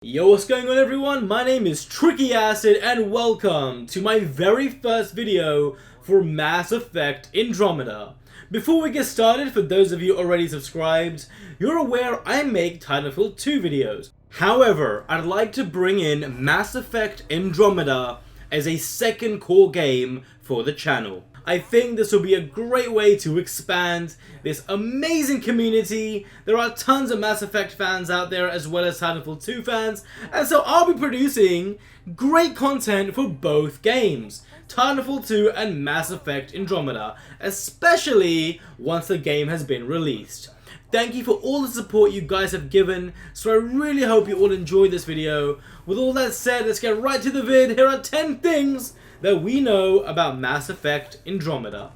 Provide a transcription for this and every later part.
Yo, what's going on everyone? My name is Tricky Acid and welcome to my very first video for Mass Effect Andromeda. Before we get started, for those of you already subscribed, you're aware I make Titanfall 2 videos. However, I'd like to bring in Mass Effect Andromeda as a second core game for the channel. I think this will be a great way to expand this amazing community. There are tons of Mass Effect fans out there as well as Titanfall 2 fans, and so I'll be producing great content for both games, Titanfall 2 and Mass Effect Andromeda, especially once the game has been released. Thank you for all the support you guys have given, so I really hope you all enjoyed this video. With all that said, let's get right to the vid. Here are 10 things that we know about Mass Effect Andromeda.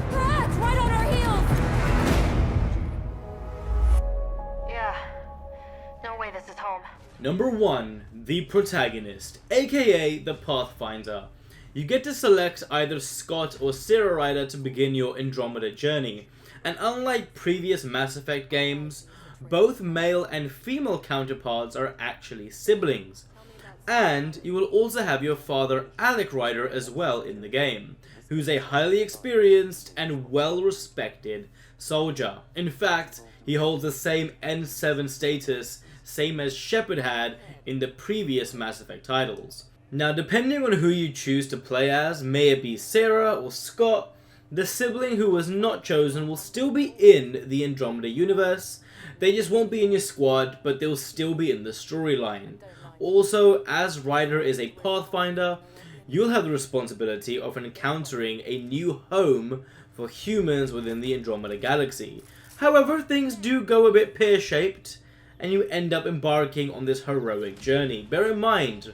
Rats, right on our heels! Yeah. No way this is home. Number 1. The protagonist, aka the Pathfinder. You get to select either Scott or Sarah Ryder to begin your Andromeda journey, and unlike previous Mass Effect games, both male and female counterparts are actually siblings. And you will also have your father Alec Ryder as well in the game, who's a highly experienced and well-respected soldier. In fact, he holds the same N7 status, same as Shepard had in the previous Mass Effect titles. Now, depending on who you choose to play as, may it be Sarah or Scott, the sibling who was not chosen will still be in the Andromeda universe. They just won't be in your squad, but they'll still be in the storyline. Also, as Ryder is a Pathfinder, you'll have the responsibility of encountering a new home for humans within the Andromeda galaxy. However, things do go a bit pear-shaped, and you end up embarking on this heroic journey. Bear in mind,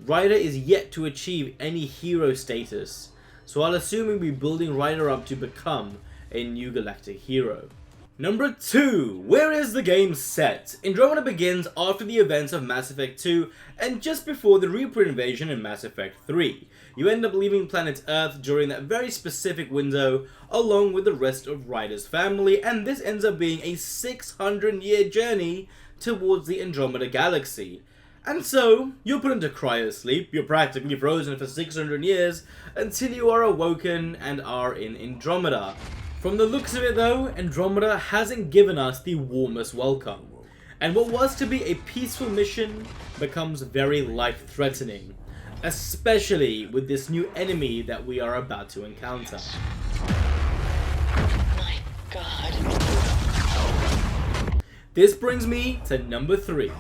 Ryder is yet to achieve any hero status, so I'll assume we'll be building Ryder up to become a new galactic hero. Number 2. Where is the game set? Andromeda begins after the events of Mass Effect 2 and just before the Reaper invasion in Mass Effect 3. You end up leaving planet Earth during that very specific window along with the rest of Ryder's family, and this ends up being a 600-year journey towards the Andromeda galaxy. And so, you're put into cryosleep, you're practically frozen for 600 years until you are awoken and are in Andromeda. From the looks of it though, Andromeda hasn't given us the warmest welcome, and what was to be a peaceful mission becomes very life-threatening, especially with this new enemy that we are about to encounter. My God. This brings me to number 3.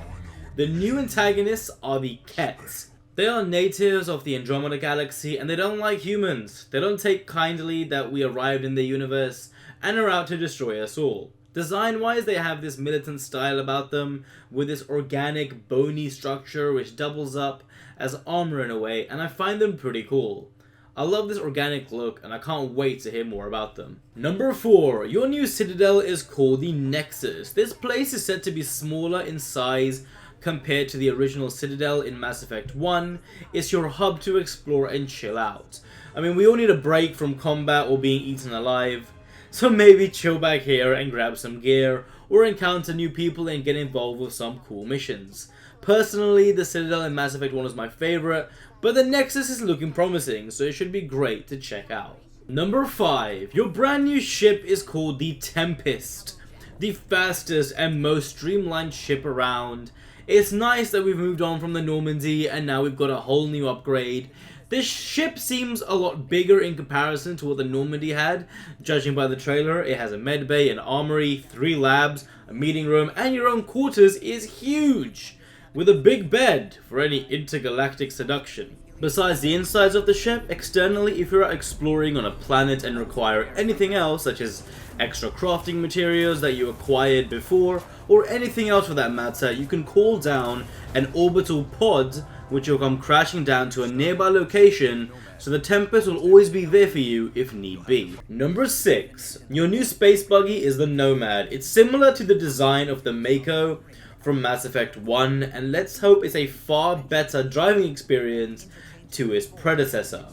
The new antagonists are the Kets. They are natives of the Andromeda galaxy and they don't like humans. They don't take kindly that we arrived in their universe and are out to destroy us all. Design-wise, they have this militant style about them with this organic, bony structure which doubles up as armor in a way, and I find them pretty cool. I love this organic look and I can't wait to hear more about them. Number 4. Your new citadel is called the Nexus. This place is said to be smaller in size compared to the original Citadel in Mass Effect 1, it's your hub to explore and chill out. I mean, we all need a break from combat or being eaten alive, so maybe chill back here and grab some gear, or encounter new people and get involved with some cool missions. Personally, the Citadel in Mass Effect 1 is my favorite, but the Nexus is looking promising, so it should be great to check out. Number 5. Your brand new ship is called the Tempest, the fastest and most streamlined ship around. It's nice that we've moved on from the Normandy and now we've got a whole new upgrade. This ship seems a lot bigger in comparison to what the Normandy had. Judging by the trailer, it has a medbay, an armory, 3 labs, a meeting room, and your own quarters is huge, with a big bed for any intergalactic seduction. Besides the insides of the ship, externally, if you're exploring on a planet and require anything else, such as extra crafting materials that you acquired before, or anything else for that matter, you can call down an orbital pod which will come crashing down to a nearby location, so the Tempest will always be there for you if need be. Number 6. Your new space buggy is the Nomad. It's similar to the design of the Mako from Mass Effect 1, and let's hope it's a far better driving experience to its predecessor.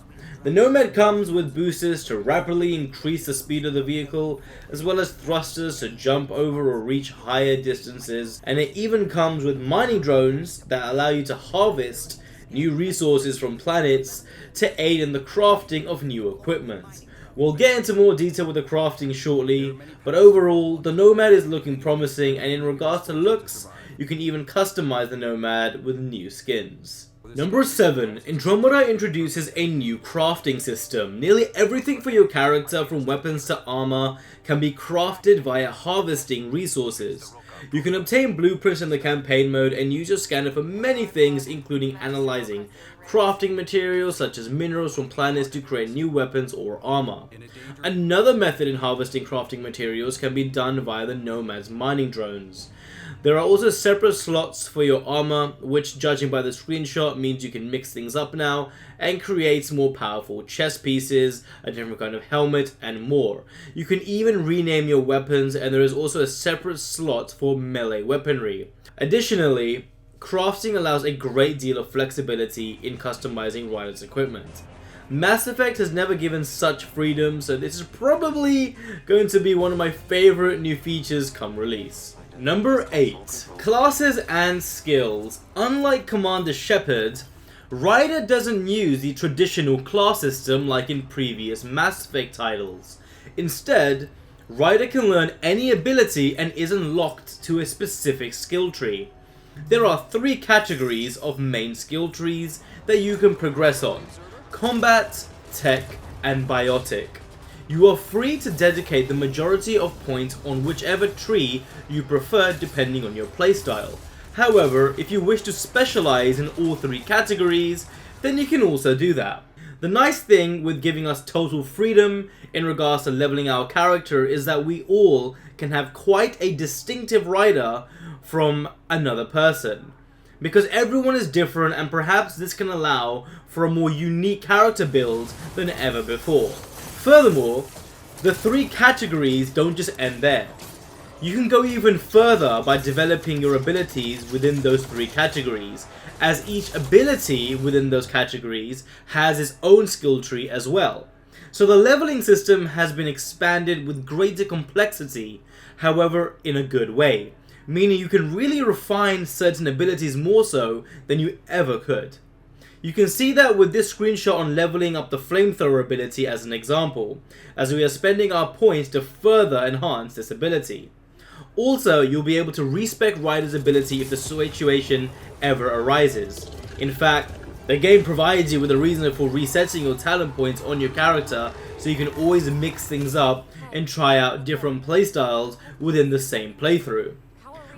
The Nomad comes with boosters to rapidly increase the speed of the vehicle, as well as thrusters to jump over or reach higher distances, and it even comes with mining drones that allow you to harvest new resources from planets to aid in the crafting of new equipment. We'll get into more detail with the crafting shortly, but overall, the Nomad is looking promising, and in regards to looks, you can even customize the Nomad with new skins. Number 7. Andromeda introduces a new crafting system. Nearly everything for your character, from weapons to armor, can be crafted via harvesting resources. You can obtain blueprints in the campaign mode and use your scanner for many things, including analyzing crafting materials such as minerals from planets to create new weapons or armor. Another method in harvesting crafting materials can be done via the Nomad's mining drones. There are also separate slots for your armor, which, judging by the screenshot, means you can mix things up now and create more powerful chest pieces, a different kind of helmet, and more. You can even rename your weapons, and there is also a separate slot for melee weaponry. Additionally, crafting allows a great deal of flexibility in customizing Ryder's equipment. Mass Effect has never given such freedom, so this is probably going to be one of my favorite new features come release. Number 8. Classes and skills. Unlike Commander Shepard, Ryder doesn't use the traditional class system like in previous Mass Effect titles. Instead, Ryder can learn any ability and isn't locked to a specific skill tree. There are 3 categories of main skill trees that you can progress on: combat, tech, and biotic. You are free to dedicate the majority of points on whichever tree you prefer depending on your playstyle. However, if you wish to specialize in all 3 categories, then you can also do that. The nice thing with giving us total freedom in regards to leveling our character is that we all can have quite a distinctive Ryder from another person. Because everyone is different, and perhaps this can allow for a more unique character build than ever before. Furthermore, the 3 categories don't just end there. You can go even further by developing your abilities within those 3 categories, as each ability within those categories has its own skill tree as well. So the leveling system has been expanded with greater complexity, however in a good way, meaning you can really refine certain abilities more so than you ever could. You can see that with this screenshot on leveling up the flamethrower ability as an example, as we are spending our points to further enhance this ability. Also, you'll be able to respec Ryder's ability if the situation ever arises. In fact, the game provides you with a reason for resetting your talent points on your character, so you can always mix things up and try out different playstyles within the same playthrough.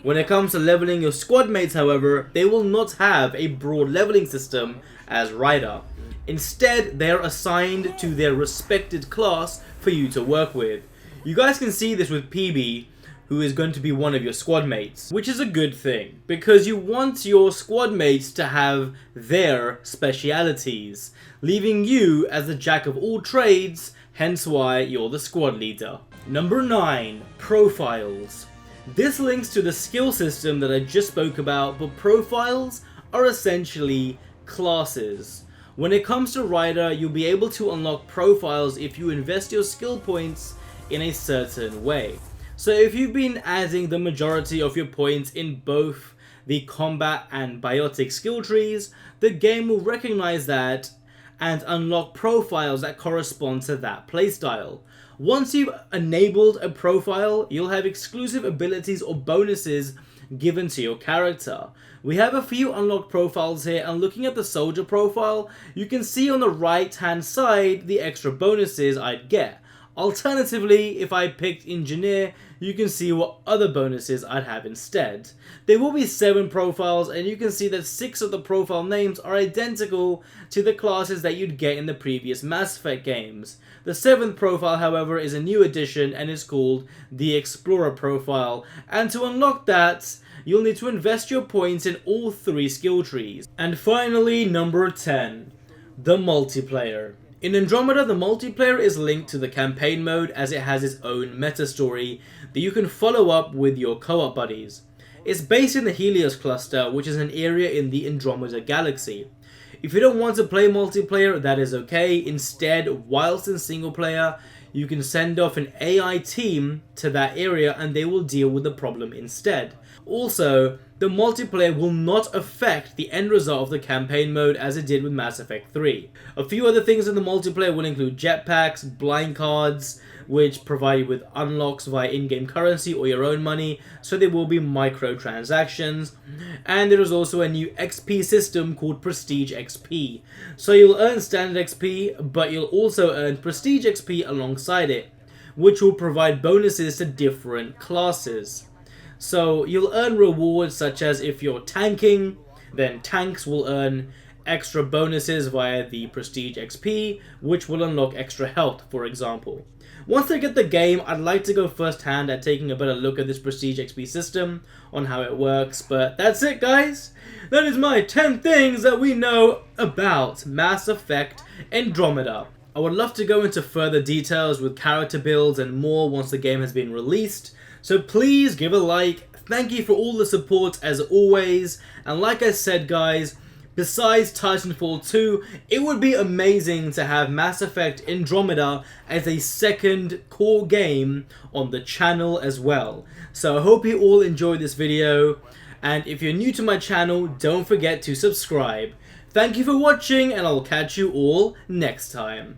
When it comes to leveling your squad mates, however, they will not have a broad leveling system as Ryder. Instead, they are assigned to their respected class for you to work with. You guys can see this with PB, who is going to be one of your squad mates, which is a good thing, because you want your squad mates to have their specialities, leaving you as the jack of all trades, hence why you're the squad leader. Number 9. Profiles. This links to the skill system that I just spoke about, but profiles are essentially classes. When it comes to Ryder, you'll be able to unlock profiles if you invest your skill points in a certain way. So if you've been adding the majority of your points in both the combat and biotic skill trees, the game will recognize that and unlock profiles that correspond to that playstyle. Once you've enabled a profile, you'll have exclusive abilities or bonuses given to your character. We have a few unlocked profiles here, and looking at the soldier profile, you can see on the right hand side the extra bonuses I'd get. Alternatively, if I picked engineer, you can see what other bonuses I'd have instead. There will be 7 profiles, and you can see that 6 of the profile names are identical to the classes that you'd get in the previous Mass Effect games. The 7th profile, however, is a new addition and is called the Explorer profile, and to unlock that, you'll need to invest your points in all 3 skill trees. And finally, number 10, the multiplayer. In Andromeda, the multiplayer is linked to the campaign mode, as it has its own meta story that you can follow up with your co-op buddies. It's based in the Helios cluster, which is an area in the Andromeda galaxy. If you don't want to play multiplayer, that is okay. Instead, whilst in single player, you can send off an AI team to that area and they will deal with the problem instead. Also, the multiplayer will not affect the end result of the campaign mode as it did with Mass Effect 3. A few other things in the multiplayer will include jetpacks, blind cards, which provide you with unlocks via in-game currency or your own money, so there will be microtransactions. And there is also a new XP system called Prestige XP. So you'll earn standard XP, but you'll also earn Prestige XP alongside it, which will provide bonuses to different classes. So you'll earn rewards such as if you're tanking, then tanks will earn extra bonuses via the Prestige XP, which will unlock extra health, for example. Once I get the game, I'd like to go first hand at taking a better look at this Prestige XP system, on how it works, but that's it guys! That is my 10 things that we know about Mass Effect Andromeda. I would love to go into further details with character builds and more once the game has been released, so please give a like. Thank you for all the support as always, and like I said guys, besides Titanfall 2, it would be amazing to have Mass Effect Andromeda as a second core game on the channel as well. So I hope you all enjoyed this video, and if you're new to my channel, don't forget to subscribe. Thank you for watching, and I'll catch you all next time.